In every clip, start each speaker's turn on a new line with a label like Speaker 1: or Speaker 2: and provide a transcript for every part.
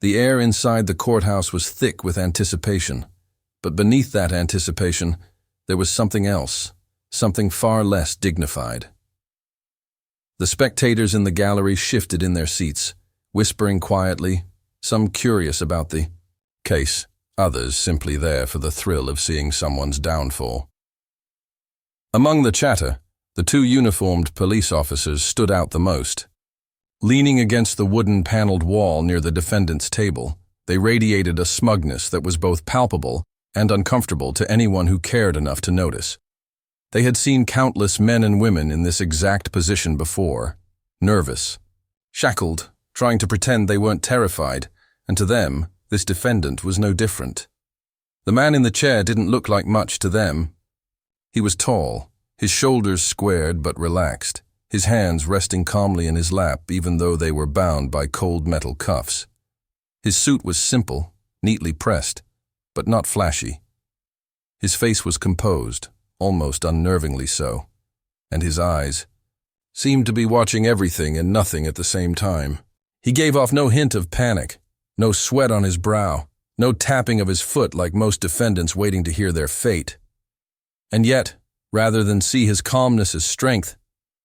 Speaker 1: The air inside the courthouse was thick with anticipation, but beneath that anticipation, there was something else, something far less dignified. The spectators in the gallery shifted in their seats, whispering quietly, some curious about the case, others simply there for the thrill of seeing someone's downfall. Among the chatter, the two uniformed police officers stood out the most. Leaning against the wooden paneled wall near the defendant's table, they radiated a smugness that was both palpable and uncomfortable to anyone who cared enough to notice. They had seen countless men and women in this exact position before, nervous, shackled, trying to pretend they weren't terrified, and to them, this defendant was no different. The man in the chair didn't look like much to them. He was tall, his shoulders squared but relaxed, his hands resting calmly in his lap even though they were bound by cold metal cuffs. His suit was simple, neatly pressed, but not flashy. His face was composed, almost unnervingly so, and his eyes seemed to be watching everything and nothing at the same time. He gave off no hint of panic, no sweat on his brow, no tapping of his foot like most defendants waiting to hear their fate. And yet, rather than see his calmness as strength,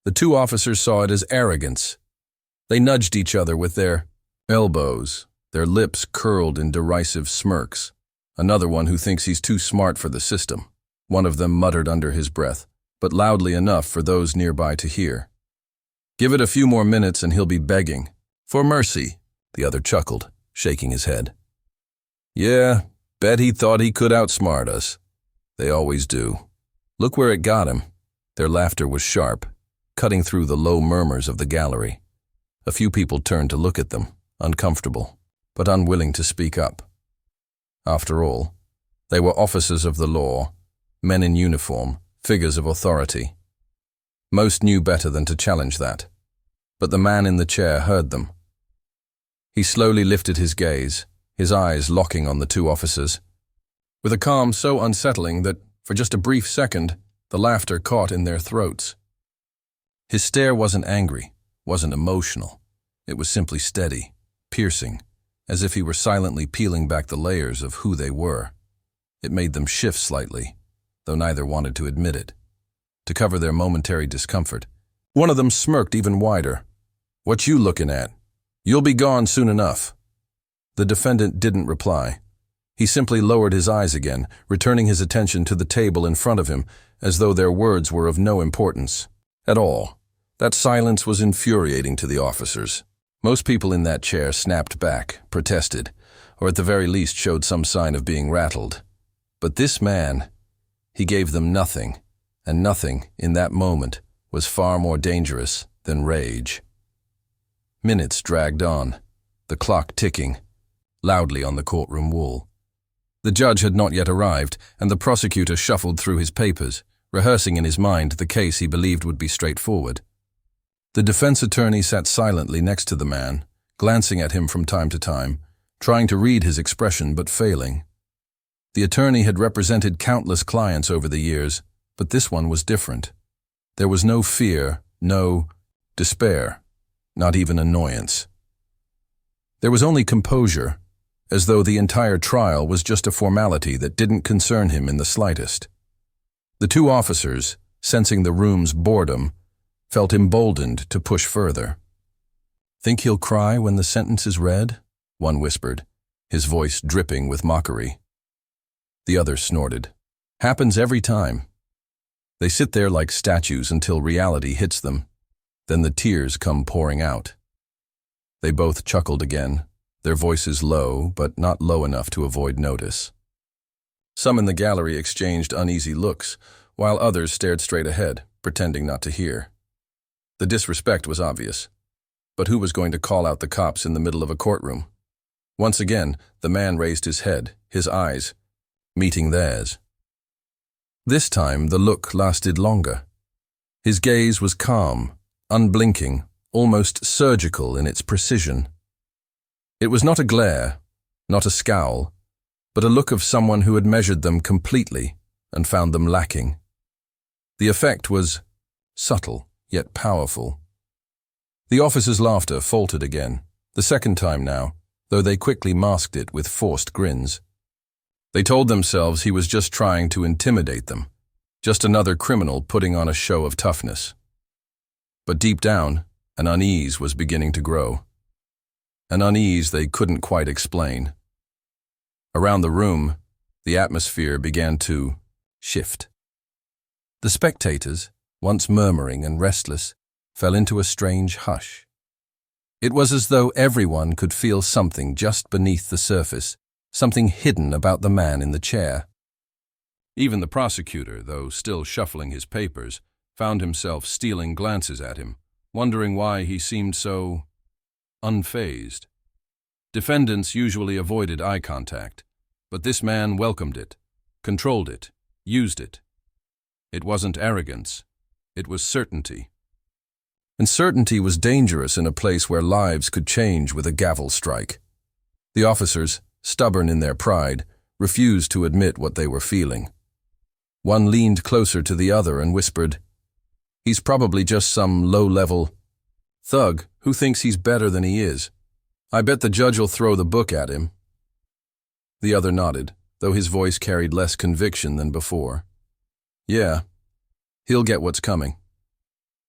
Speaker 1: the two officers saw it as arrogance. They nudged each other with their elbows, their lips curled in derisive smirks. Another one who thinks he's too smart for the system, one of them muttered under his breath, but loudly enough for those nearby to hear. "Give it a few more minutes and he'll be begging for mercy," the other chuckled, shaking his head. "Yeah, bet he thought he could outsmart us. They always do. Look where it got him." Their laughter was sharp, cutting through the low murmurs of the gallery. A few people turned to look at them, uncomfortable, but unwilling to speak up. After all, they were officers of the law, men in uniform, figures of authority. Most knew better than to challenge that, but the man in the chair heard them. He slowly lifted his gaze, his eyes locking on the two officers, with a calm so unsettling that, for just a brief second, the laughter caught in their throats. His stare wasn't angry, wasn't emotional. It was simply steady, piercing, as if he were silently peeling back the layers of who they were. It made them shift slightly, though neither wanted to admit it. To cover their momentary discomfort, one of them smirked even wider. "What you looking at? You'll be gone soon enough." The defendant didn't reply. He simply lowered his eyes again, returning his attention to the table in front of him, as though their words were of no importance at all. That silence was infuriating to the officers. Most people in that chair snapped back, protested, or at the very least showed some sign of being rattled. But this man, he gave them nothing, and nothing, in that moment, was far more dangerous than rage. Minutes dragged on, the clock ticking, loudly on the courtroom wall. The judge had not yet arrived, and the prosecutor shuffled through his papers, rehearsing in his mind the case he believed would be straightforward. The defense attorney sat silently next to the man, glancing at him from time to time, trying to read his expression but failing. The attorney had represented countless clients over the years, but this one was different. There was no fear, no despair, not even annoyance. There was only composure, as though the entire trial was just a formality that didn't concern him in the slightest. The two officers, sensing the room's boredom, felt emboldened to push further. "Think he'll cry when the sentence is read?" one whispered, his voice dripping with mockery. The other snorted. "Happens every time. They sit there like statues until reality hits them. Then the tears come pouring out." They both chuckled again, their voices low, but not low enough to avoid notice. Some in the gallery exchanged uneasy looks, while others stared straight ahead, pretending not to hear. The disrespect was obvious. But who was going to call out the cops in the middle of a courtroom? Once again, the man raised his head, his eyes meeting theirs. This time, the look lasted longer. His gaze was calm, unblinking, almost surgical in its precision. It was not a glare, not a scowl, but a look of someone who had measured them completely and found them lacking. The effect was subtle, yet powerful. The officer's laughter faltered again, the second time now, though they quickly masked it with forced grins. They told themselves he was just trying to intimidate them, just another criminal putting on a show of toughness. But deep down, an unease was beginning to grow. An unease they couldn't quite explain. Around the room, the atmosphere began to shift. The spectators, once murmuring and restless, fell into a strange hush. It was as though everyone could feel something just beneath the surface, something hidden about the man in the chair. Even the prosecutor, though still shuffling his papers, found himself stealing glances at him, wondering why he seemed so unfazed. Defendants usually avoided eye contact, but this man welcomed it, controlled it, used it. It wasn't arrogance, it was certainty. And certainty was dangerous in a place where lives could change with a gavel strike. The officers, stubborn in their pride, refused to admit what they were feeling. One leaned closer to the other and whispered, "He's probably just some low-level thug who thinks he's better than he is. I bet the judge will throw the book at him." The other nodded, though his voice carried less conviction than before. "Yeah, he'll get what's coming."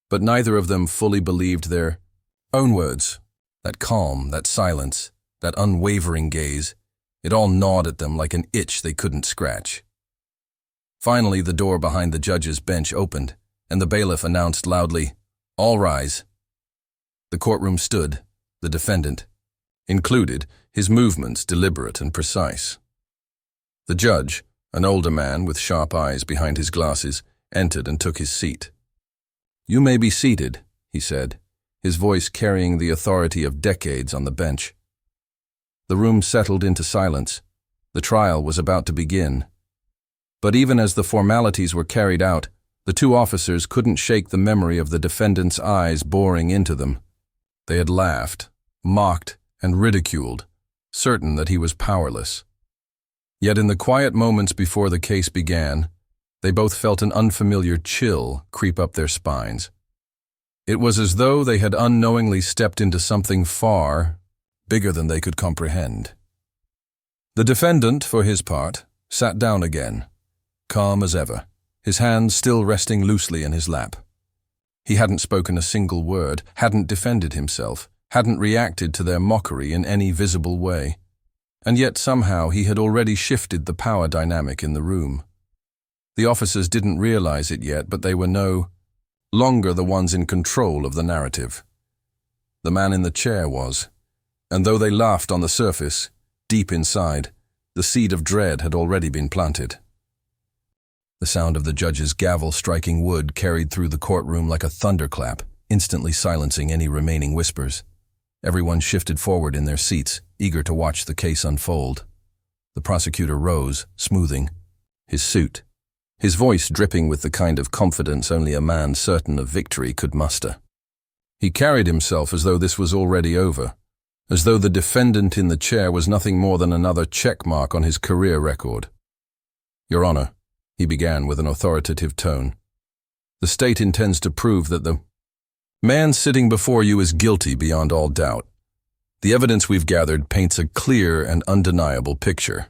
Speaker 1: But neither of them fully believed their own words. That calm, that silence, that unwavering gaze, it all gnawed at them like an itch they couldn't scratch. Finally, the door behind the judge's bench opened, and the bailiff announced loudly, "All rise." The courtroom stood, the defendant included, his movements deliberate and precise. The judge, an older man with sharp eyes behind his glasses, entered and took his seat. "You may be seated," he said, his voice carrying the authority of decades on the bench. The room settled into silence. The trial was about to begin. But even as the formalities were carried out, the two officers couldn't shake the memory of the defendant's eyes boring into them. They had laughed, mocked, and ridiculed, certain that he was powerless. Yet in the quiet moments before the case began, they both felt an unfamiliar chill creep up their spines. It was as though they had unknowingly stepped into something far bigger than they could comprehend. The defendant, for his part, sat down again, calm as ever, his hands still resting loosely in his lap. He hadn't spoken a single word, hadn't defended himself, hadn't reacted to their mockery in any visible way. And yet somehow he had already shifted the power dynamic in the room. The officers didn't realize it yet, but they were no longer the ones in control of the narrative. The man in the chair was, and though they laughed on the surface, deep inside, the seed of dread had already been planted. The sound of the judge's gavel striking wood carried through the courtroom like a thunderclap, instantly silencing any remaining whispers. Everyone shifted forward in their seats, eager to watch the case unfold. The prosecutor rose, smoothing his suit, his voice dripping with the kind of confidence only a man certain of victory could muster. He carried himself as though this was already over, as though the defendant in the chair was nothing more than another checkmark on his career record. "Your Honor," he began with an authoritative tone, "the state intends to prove that the man sitting before you is guilty beyond all doubt. The evidence we've gathered paints a clear and undeniable picture."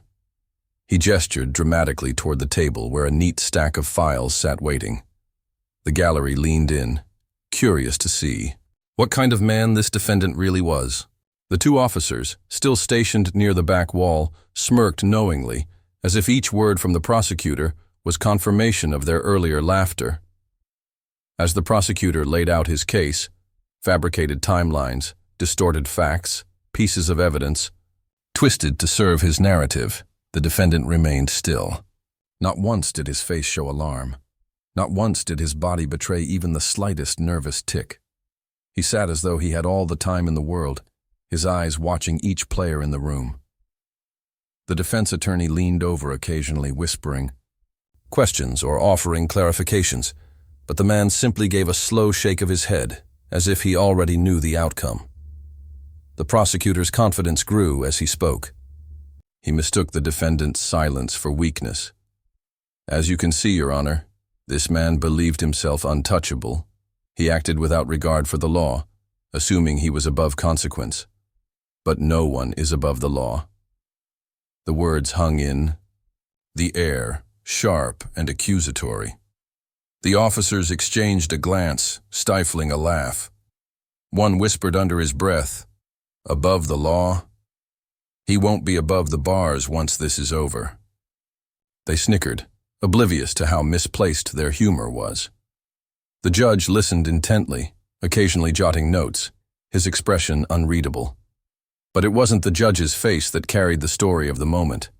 Speaker 1: He gestured dramatically toward the table where a neat stack of files sat waiting. The gallery leaned in, curious to see what kind of man this defendant really was. The two officers, still stationed near the back wall, smirked knowingly, as if each word from the prosecutor was confirmation of their earlier laughter. As the prosecutor laid out his case, fabricated timelines, distorted facts, pieces of evidence, twisted to serve his narrative, the defendant remained still. Not once did his face show alarm. Not once did his body betray even the slightest nervous tick. He sat as though he had all the time in the world, his eyes watching each player in the room. The defense attorney leaned over occasionally, whispering questions or offering clarifications, but the man simply gave a slow shake of his head, as if he already knew the outcome. The prosecutor's confidence grew as he spoke. He mistook the defendant's silence for weakness. "As you can see, Your Honor, this man believed himself untouchable. He acted without regard for the law, assuming he was above consequence. but no one is above the law." The words hung in the air, sharp and accusatory. The officers exchanged a glance, stifling a laugh. One whispered under his breath, "Above the law? He won't be above the bars once this is over." They snickered, oblivious to how misplaced their humor was. The judge listened intently, occasionally jotting notes, his expression unreadable. But it wasn't the judge's face that carried the story of the moment.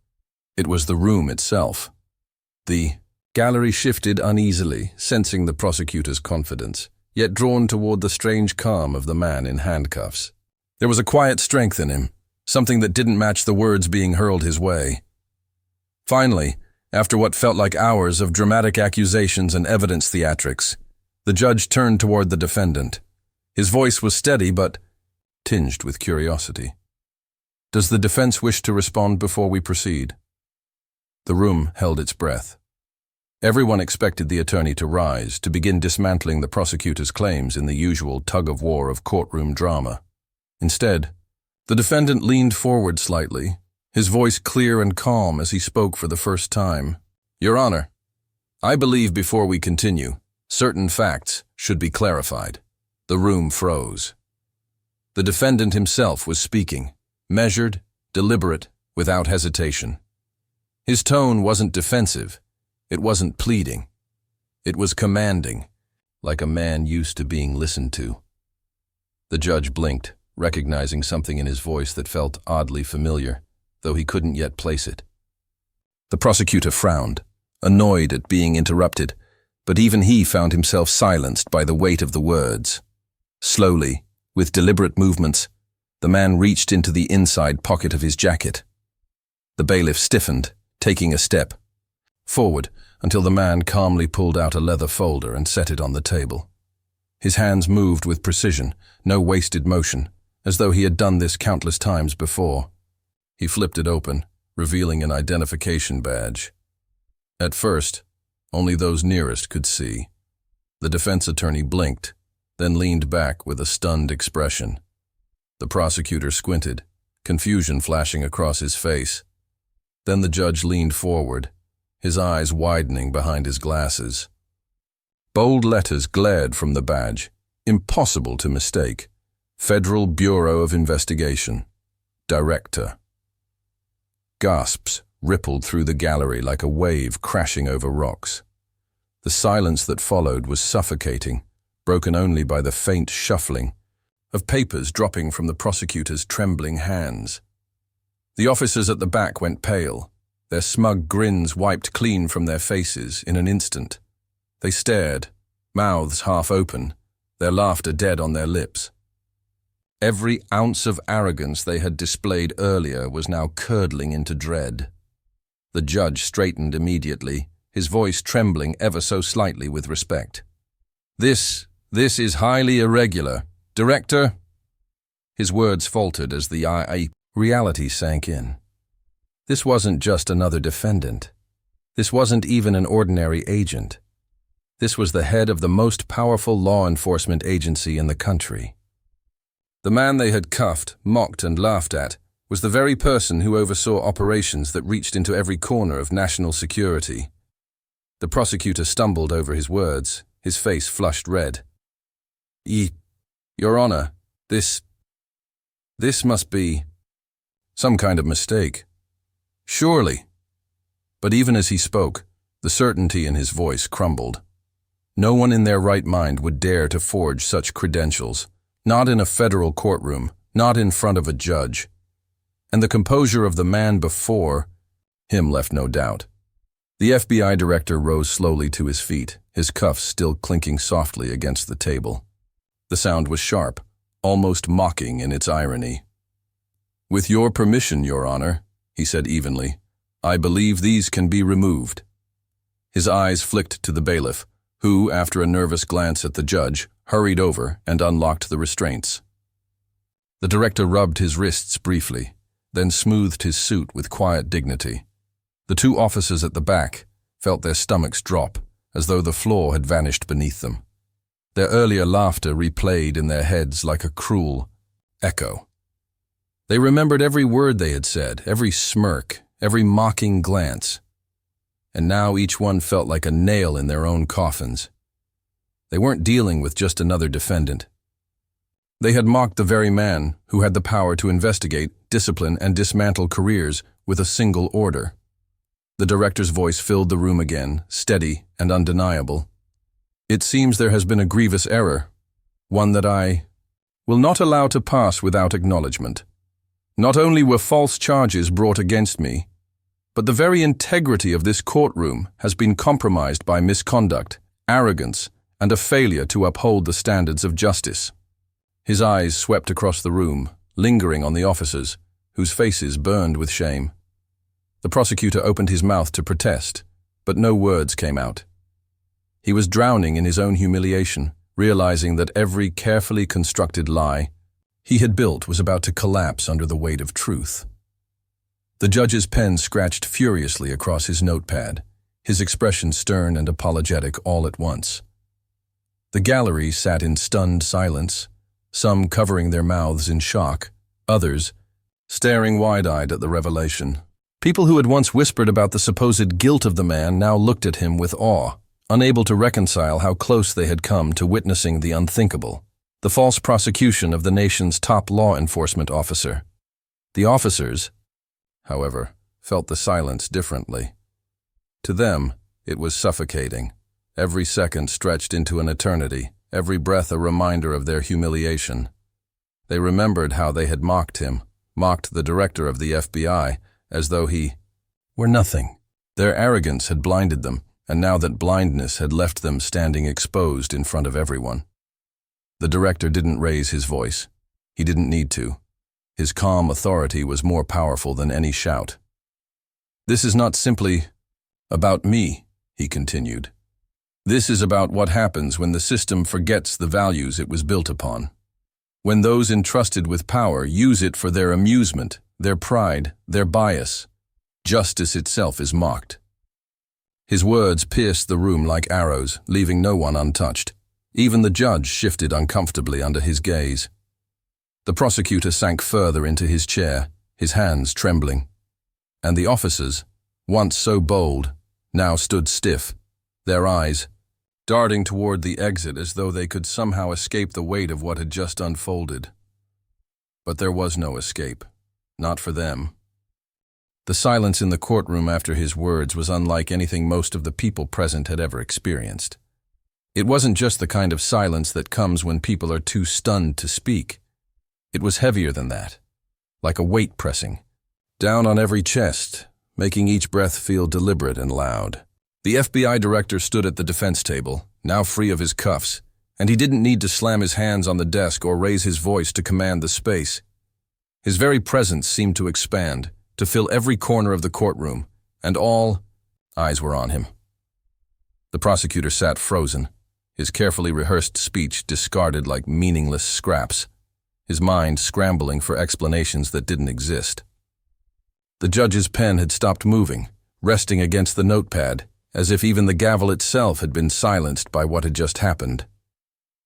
Speaker 1: It was the room itself. The gallery shifted uneasily, sensing the prosecutor's confidence, yet drawn toward the strange calm of the man in handcuffs. There was a quiet strength in him, something that didn't match the words being hurled his way. Finally, after what felt like hours of dramatic accusations and evidence theatrics, the judge turned toward the defendant. His voice was steady but tinged with curiosity. "Does the defense wish to respond before we proceed?" The room held its breath. Everyone expected the attorney to rise, to begin dismantling the prosecutor's claims in the usual tug-of-war of courtroom drama. Instead, the defendant leaned forward slightly, his voice clear and calm as he spoke for the first time. "Your Honor, I believe before we continue, certain facts should be clarified." The room froze. The defendant himself was speaking, measured, deliberate, without hesitation. His tone wasn't defensive. It wasn't pleading. It was commanding, like a man used to being listened to. The judge blinked, recognizing something in his voice that felt oddly familiar, though he couldn't yet place it. The prosecutor frowned, annoyed at being interrupted, but even he found himself silenced by the weight of the words. Slowly, with deliberate movements, the man reached into the inside pocket of his jacket. The bailiff stiffened, taking a step forward until the man calmly pulled out a leather folder and set it on the table. His hands moved with precision, no wasted motion, as though he had done this countless times before. He flipped it open, revealing an identification badge. At first, only those nearest could see. The defense attorney blinked, then leaned back with a stunned expression. The prosecutor squinted, confusion flashing across his face. Then the judge leaned forward, his eyes widening behind his glasses. Bold letters glared from the badge, impossible to mistake. Federal Bureau of Investigation. Director. Gasps rippled through the gallery like a wave crashing over rocks. The silence that followed was suffocating, broken only by the faint shuffling of papers dropping from the prosecutor's trembling hands. The officers at the back went pale, their smug grins wiped clean from their faces in an instant. They stared, mouths half open, their laughter dead on their lips. Every ounce of arrogance they had displayed earlier was now curdling into dread. The judge straightened immediately, his voice trembling ever so slightly with respect. This is highly irregular. Director?" His words faltered as the reality sank in. This wasn't just another defendant. This wasn't even an ordinary agent. This was the head of the most powerful law enforcement agency in the country. The man they had cuffed, mocked, and laughed at was the very person who oversaw operations that reached into every corner of national security. The prosecutor stumbled over his words, his face flushed red. Your Honor, this must be some kind of mistake. Surely. But even as he spoke, the certainty in his voice crumbled. No one in their right mind would dare to forge such credentials, not in a federal courtroom, not in front of a judge. And the composure of the man before him left no doubt. The FBI director rose slowly to his feet, his cuffs still clinking softly against the table. The sound was sharp, almost mocking in its irony. "With your permission, Your Honor," he said evenly, "I believe these can be removed." His eyes flicked to the bailiff, who, after a nervous glance at the judge, hurried over and unlocked the restraints. The director rubbed his wrists briefly, then smoothed his suit with quiet dignity. The two officers at the back felt their stomachs drop, as though the floor had vanished beneath them. Their earlier laughter replayed in their heads like a cruel echo. They remembered every word they had said, every smirk, every mocking glance. And now each one felt like a nail in their own coffins. They weren't dealing with just another defendant. They had mocked the very man who had the power to investigate, discipline, and dismantle careers with a single order. The director's voice filled the room again, steady and undeniable. It seems there has been a grievous error, one that I will not allow to pass without acknowledgement. Not only were false charges brought against me, but the very integrity of this courtroom has been compromised by misconduct, arrogance, and a failure to uphold the standards of justice. His eyes swept across the room, lingering on the officers, whose faces burned with shame. The prosecutor opened his mouth to protest, but no words came out. He was drowning in his own humiliation, realizing that every carefully constructed lie he had built was about to collapse under the weight of truth. The judge's pen scratched furiously across his notepad, his expression stern and apologetic all at once. The gallery sat in stunned silence, some covering their mouths in shock, others staring wide-eyed at the revelation. People who had once whispered about the supposed guilt of the man now looked at him with awe, unable to reconcile how close they had come to witnessing the unthinkable, the false prosecution of the nation's top law enforcement officer. The officers, however, felt the silence differently. To them, it was suffocating. Every second stretched into an eternity, every breath a reminder of their humiliation. They remembered how they had mocked him, mocked the director of the FBI, as though he were nothing. Their arrogance had blinded them, and now that blindness had left them standing exposed in front of everyone. The director didn't raise his voice. He didn't need to. His calm authority was more powerful than any shout. "This is not simply about me," he continued. "This is about what happens when the system forgets the values it was built upon. When those entrusted with power use it for their amusement, their pride, their bias, justice itself is mocked." His words pierced the room like arrows, leaving no one untouched. Even the judge shifted uncomfortably under his gaze. The prosecutor sank further into his chair, his hands trembling. And the officers, once so bold, now stood stiff, their eyes darting toward the exit as though they could somehow escape the weight of what had just unfolded. But there was no escape, not for them. The silence in the courtroom after his words was unlike anything most of the people present had ever experienced. It wasn't just the kind of silence that comes when people are too stunned to speak. It was heavier than that, like a weight pressing, down on every chest, making each breath feel deliberate and loud. The FBI director stood at the defense table, now free of his cuffs, and he didn't need to slam his hands on the desk or raise his voice to command the space. His very presence seemed to expand, to fill every corner of the courtroom, and all eyes were on him. The prosecutor sat frozen, his carefully rehearsed speech discarded like meaningless scraps, his mind scrambling for explanations that didn't exist. The judge's pen had stopped moving, resting against the notepad, as if even the gavel itself had been silenced by what had just happened.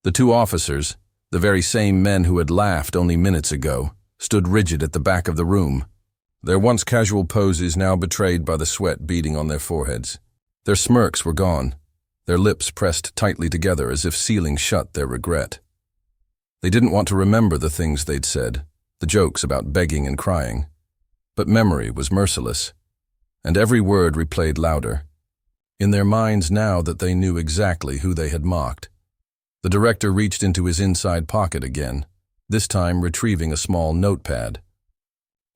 Speaker 1: The two officers, the very same men who had laughed only minutes ago, stood rigid at the back of the room, their once casual poses now betrayed by the sweat beading on their foreheads. Their smirks were gone, their lips pressed tightly together as if sealing shut their regret. They didn't want to remember the things they'd said, the jokes about begging and crying. But memory was merciless, and every word replayed louder, in their minds now that they knew exactly who they had mocked. The director reached into his inside pocket again, this time retrieving a small notepad.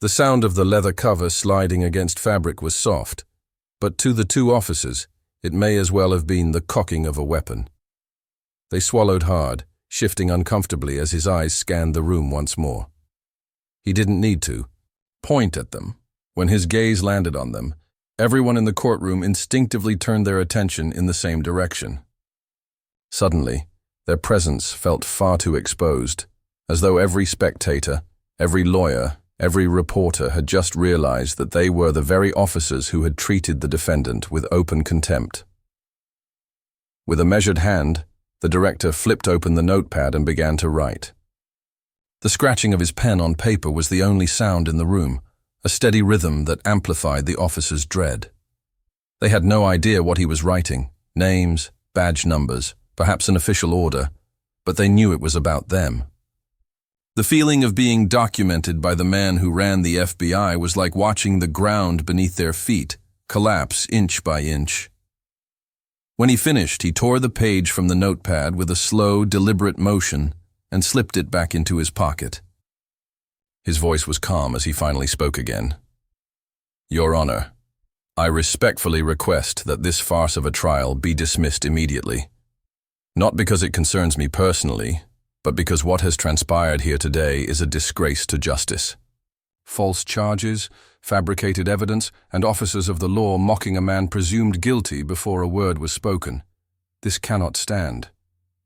Speaker 1: The sound of the leather cover sliding against fabric was soft, but to the two officers, it may as well have been the cocking of a weapon. They swallowed hard, shifting uncomfortably as his eyes scanned the room once more. He didn't need to point at them. When his gaze landed on them, everyone in the courtroom instinctively turned their attention in the same direction. Suddenly, their presence felt far too exposed, as though every spectator, every lawyer, every reporter had just realized that they were the very officers who had treated the defendant with open contempt. With a measured hand, the director flipped open the notepad and began to write. The scratching of his pen on paper was the only sound in the room, a steady rhythm that amplified the officers' dread. They had no idea what he was writing, names, badge numbers, perhaps an official order, but they knew it was about them. The feeling of being documented by the man who ran the FBI was like watching the ground beneath their feet collapse inch by inch. When he finished, he tore the page from the notepad with a slow, deliberate motion and slipped it back into his pocket. His voice was calm as he finally spoke again. "Your Honor, I respectfully request that this farce of a trial be dismissed immediately. Not because it concerns me personally, but because what has transpired here today is a disgrace to justice. False charges, fabricated evidence, and officers of the law mocking a man presumed guilty before a word was spoken. This cannot stand."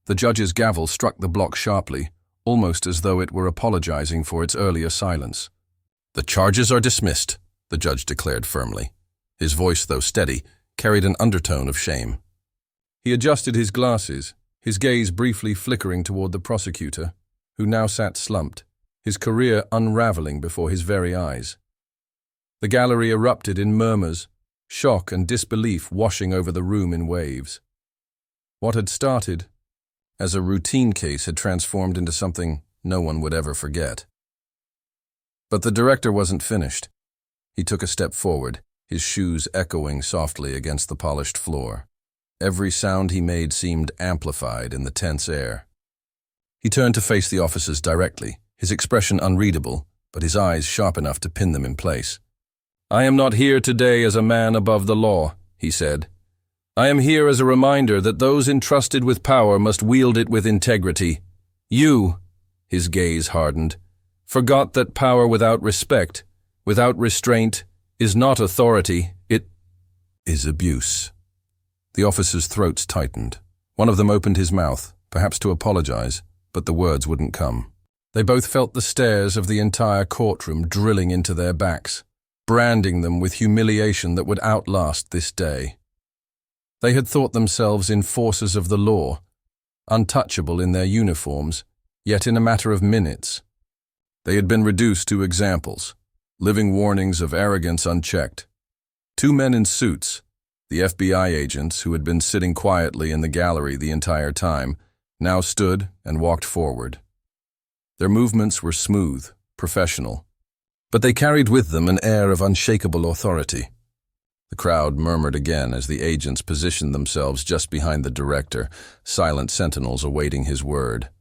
Speaker 1: The judge's gavel struck the block sharply, almost as though it were apologizing for its earlier silence. "The charges are dismissed," the judge declared firmly. His voice, though steady, carried an undertone of shame. He adjusted his glasses, his gaze briefly flickering toward the prosecutor, who now sat slumped, his career unraveling before his very eyes. The gallery erupted in murmurs, shock and disbelief washing over the room in waves. What had started as a routine case had transformed into something no one would ever forget. But the director wasn't finished. He took a step forward, his shoes echoing softly against the polished floor. Every sound he made seemed amplified in the tense air. He turned to face the officers directly, his expression unreadable, but his eyes sharp enough to pin them in place. "I am not here today as a man above the law," he said. "I am here as a reminder that those entrusted with power must wield it with integrity. You," his gaze hardened, "forgot that power without respect, without restraint, is not authority, it is abuse." The officers' throats tightened. One of them opened his mouth, perhaps to apologize, but the words wouldn't come. They both felt the stares of the entire courtroom drilling into their backs, branding them with humiliation that would outlast this day. They had thought themselves enforcers of the law, untouchable in their uniforms, yet in a matter of minutes. They had been reduced to examples, living warnings of arrogance unchecked. Two men in suits, the FBI agents who had been sitting quietly in the gallery the entire time, now stood and walked forward. Their movements were smooth, professional, but they carried with them an air of unshakable authority. The crowd murmured again as the agents positioned themselves just behind the director, silent sentinels awaiting his word.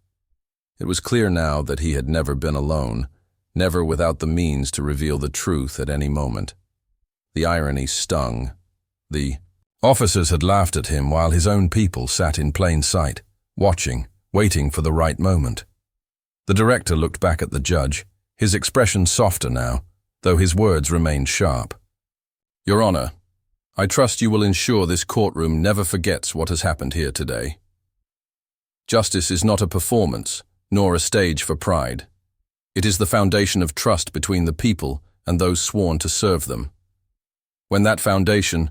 Speaker 1: It was clear now that he had never been alone, never without the means to reveal the truth at any moment. The irony stung. The officers had laughed at him while his own people sat in plain sight, watching, waiting for the right moment. The director looked back at the judge, his expression softer now, though his words remained sharp. "Your Honor, I trust you will ensure this courtroom never forgets what has happened here today. Justice is not a performance, nor a stage for pride. It is the foundation of trust between the people and those sworn to serve them. When that foundation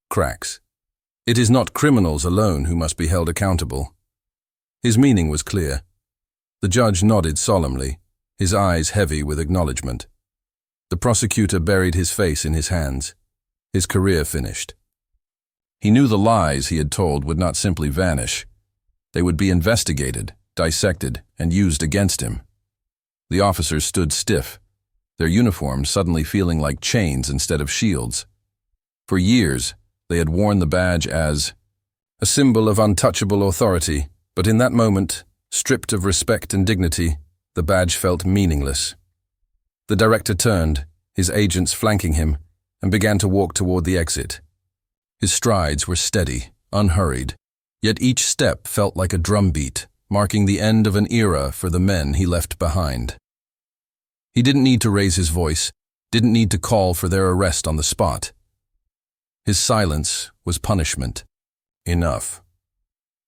Speaker 1: cracks, it is not criminals alone who must be held accountable." His meaning was clear. The judge nodded solemnly, his eyes heavy with acknowledgement. The prosecutor buried his face in his hands. His career finished. He knew the lies he had told would not simply vanish. They would be investigated, dissected, and used against him. The officers stood stiff, their uniforms suddenly feeling like chains instead of shields. For years, they had worn the badge as a symbol of untouchable authority, but in that moment, stripped of respect and dignity, the badge felt meaningless. The director turned, his agents flanking him, and began to walk toward the exit. His strides were steady, unhurried, yet each step felt like a drumbeat, marking the end of an era for the men he left behind. He didn't need to raise his voice, didn't need to call for their arrest on the spot. His silence was punishment. Enough.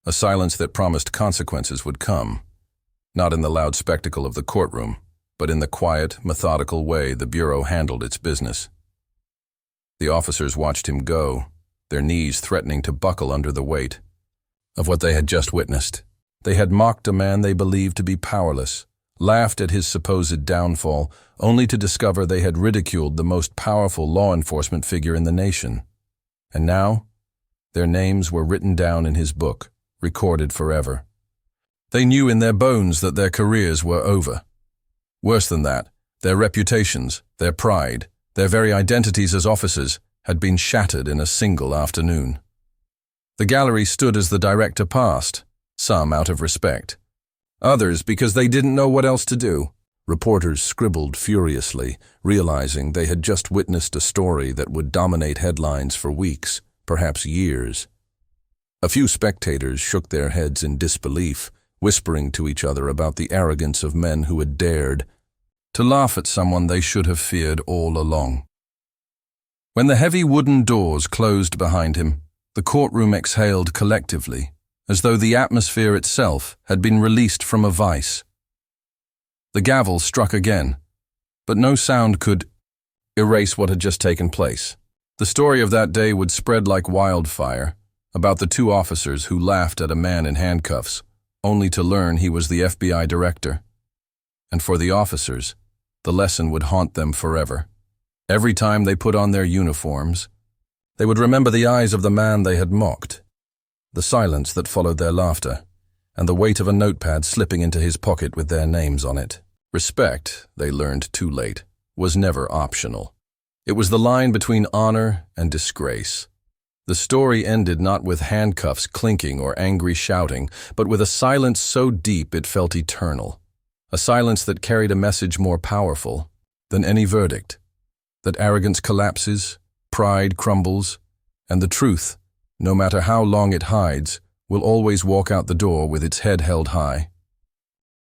Speaker 1: A silence that promised consequences would come, not in the loud spectacle of the courtroom, but in the quiet, methodical way the Bureau handled its business. The officers watched him go, their knees threatening to buckle under the weight of what they had just witnessed. They had mocked a man they believed to be powerless, laughed at his supposed downfall, only to discover they had ridiculed the most powerful law enforcement figure in the nation. And now, their names were written down in his book, recorded forever. They knew in their bones that their careers were over. Worse than that, their reputations, their pride, their very identities as officers had been shattered in a single afternoon. The gallery stood as the director passed, some out of respect, others because they didn't know what else to do. Reporters scribbled furiously, realizing they had just witnessed a story that would dominate headlines for weeks, perhaps years. A few spectators shook their heads in disbelief, whispering to each other about the arrogance of men who had dared to laugh at someone they should have feared all along. When the heavy wooden doors closed behind him, the courtroom exhaled collectively, as though the atmosphere itself had been released from a vice. The gavel struck again, but no sound could erase what had just taken place. The story of that day would spread like wildfire, about the two officers who laughed at a man in handcuffs, only to learn he was the FBI director. And for the officers, the lesson would haunt them forever. Every time they put on their uniforms, they would remember the eyes of the man they had mocked, the silence that followed their laughter, and the weight of a notepad slipping into his pocket with their names on it. Respect, they learned too late, was never optional. It was the line between honor and disgrace. The story ended not with handcuffs clinking or angry shouting, but with a silence so deep it felt eternal. A silence that carried a message more powerful than any verdict. That arrogance collapses, pride crumbles, and the truth, no matter how long it hides, will always walk out the door with its head held high.